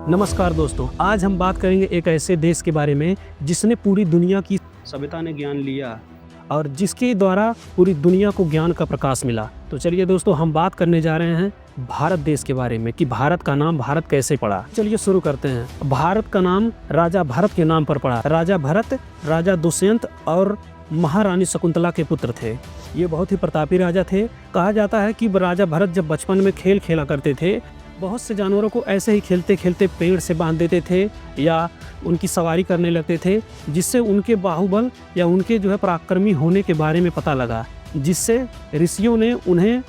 नमस्कार दोस्तों, आज हम बात करेंगे एक ऐसे देश के बारे में जिसने पूरी दुनिया की सभ्यता ने ज्ञान लिया और जिसके द्वारा पूरी दुनिया को ज्ञान का प्रकाश मिला। तो चलिए दोस्तों, हम बात करने जा रहे हैं भारत देश के बारे में कि भारत का नाम भारत कैसे पड़ा। चलिए शुरू करते हैं। भारत का नाम राजा भरत के नाम पर पड़ा। राजा भरत राजा दुष्यंत और महारानी शकुंतला के पुत्र थे। ये बहुत ही प्रतापी राजा थे। कहा जाता है कि राजा भरत जब बचपन में खेल खेला करते थे, बहुत से जानवरों को ऐसे ही खेलते खेलते पेड़ से बांध देते थे या उनकी सवारी करने लगते थे, जिससे उनके बाहुबल या उनके पराक्रमी होने के बारे में पता लगा, जिससे ऋषियों ने उन्हें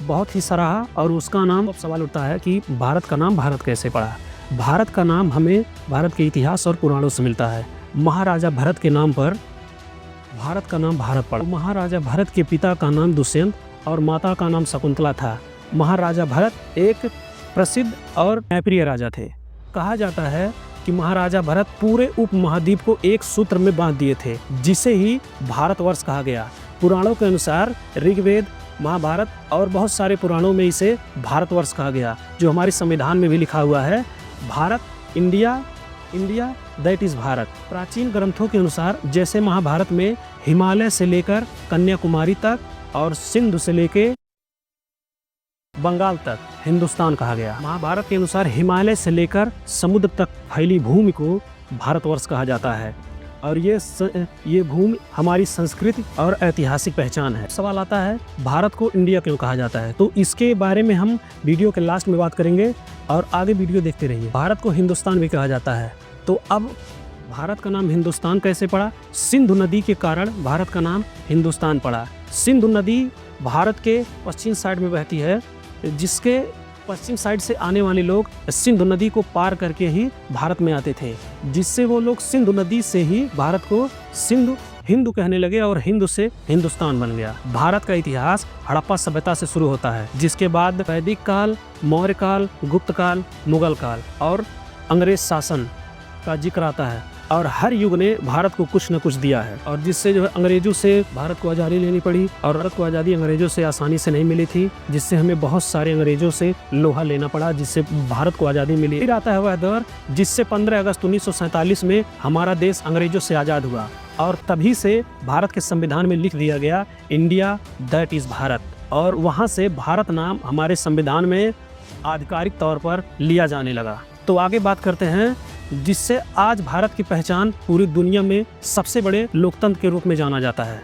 बहुत ही सराहा। और उसका नाम, अब सवाल उठता है कि भारत का नाम भारत कैसे पड़ा। भारत का नाम हमें भारत के इतिहास और पुराणों से मिलता है। महाराजा भरत के नाम पर भारत का नाम भारत पड़ा। महाराजा भरत के पिता का नाम दुष्यंत और माता का नाम शकुंतला था। महाराजा भरत एक प्रसिद्ध और न्यायप्रिय राजा थे। कहा जाता है कि महाराजा भरत पूरे उपमहाद्वीप को एक सूत्र में बांध दिए थे, जिसे ही भारतवर्ष कहा गया। पुराणों के अनुसार ऋग्वेद, महाभारत और बहुत सारे पुराणों में इसे भारतवर्ष कहा गया, जो हमारे संविधान में भी लिखा हुआ है, Bharat, India, India that is Bharat. प्राचीन ग्रंथों के अनुसार जैसे महाभारत में हिमालय से लेकर कन्याकुमारी तक और सिंधु से लेकर बंगाल तक हिंदुस्तान कहा गया, महाभारत के अनुसार हिमालय से लेकर समुद्र तक फैली भूमि को भारतवर्ष कहा जाता है। और ये भूमि हमारी संस्कृति और ऐतिहासिक पहचान है। सवाल आता है, भारत को इंडिया क्यों कहा जाता है? तो इसके बारे में हम वीडियो के लास्ट में बात करेंगे और आगे वीडियो देखते रहिए। भारत को हिंदुस्तान भी कहा जाता है। तो अब भारत का नाम हिंदुस्तान कैसे पड़ा? सिंधु नदी के कारण भारत का नाम हिंदुस्तान पड़ा। सिंधु नदी भारत के पश्चिम साइड में बहती है, जिसके पश्चिम साइड से आने वाले लोग सिंधु नदी को पार करके ही भारत में आते थे, जिससे वो लोग सिंधु नदी से ही भारत को हिंदू कहने लगे और हिंदू से हिंदुस्तान बन गया। भारत का इतिहास हड़प्पा सभ्यता से शुरू होता है, जिसके बाद वैदिक काल, मौर्य काल, गुप्त काल, मुगल काल और अंग्रेज शासन का जिक्र आता है। और हर युग ने भारत को कुछ न कुछ दिया है, और जिससे अंग्रेजों से भारत को आज़ादी लेनी पड़ी। और भारत को आज़ादी अंग्रेजों से आसानी से नहीं मिली थी, जिससे हमें बहुत सारे अंग्रेजों से लोहा लेना पड़ा, जिससे भारत को आज़ादी मिली। फिर आता है वह दौर जिससे 15 अगस्त 1947 में हमारा देश अंग्रेजों से आज़ाद हुआ, और तभी से भारत के संविधान में लिख दिया गया, इंडिया दैट इज़ भारत। और वहाँ से भारत नाम हमारे संविधान में आधिकारिक तौर पर लिया जाने लगा। तो आगे बात करते हैं, जिससे आज भारत की पहचान पूरी दुनिया में सबसे बड़े लोकतंत्र के रूप में जाना जाता है।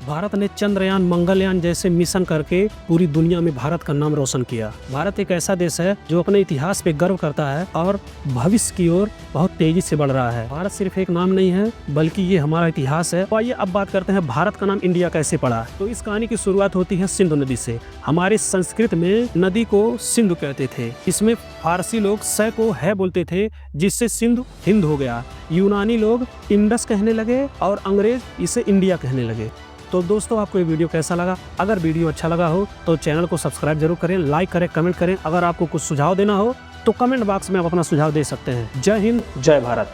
भारत ने चंद्रयान, मंगलयान जैसे मिशन करके पूरी दुनिया में भारत का नाम रोशन किया। भारत एक ऐसा देश है जो अपने इतिहास पे गर्व करता है और भविष्य की ओर बहुत तेजी से बढ़ रहा है। भारत सिर्फ एक नाम नहीं है, बल्कि ये हमारा इतिहास है। तो आइए अब बात करते हैं, भारत का नाम इंडिया कैसे पड़ा। तो इस कहानी की शुरुआत होती है सिंधु नदी से। हमारे संस्कृत में नदी को सिंधु कहते थे। इसमें फारसी लोग स को है बोलते थे, जिससे सिंधु हिंद हो गया। यूनानी लोग इंडस कहने लगे और अंग्रेज इसे इंडिया कहने लगे। तो दोस्तों, आपको ये वीडियो कैसा लगा? अगर वीडियो अच्छा लगा हो तो चैनल को सब्सक्राइब जरूर करें, लाइक करें, कमेंट करें। अगर आपको कुछ सुझाव देना हो तो कमेंट बॉक्स में आप अपना सुझाव दे सकते हैं। जय हिंद, जय भारत।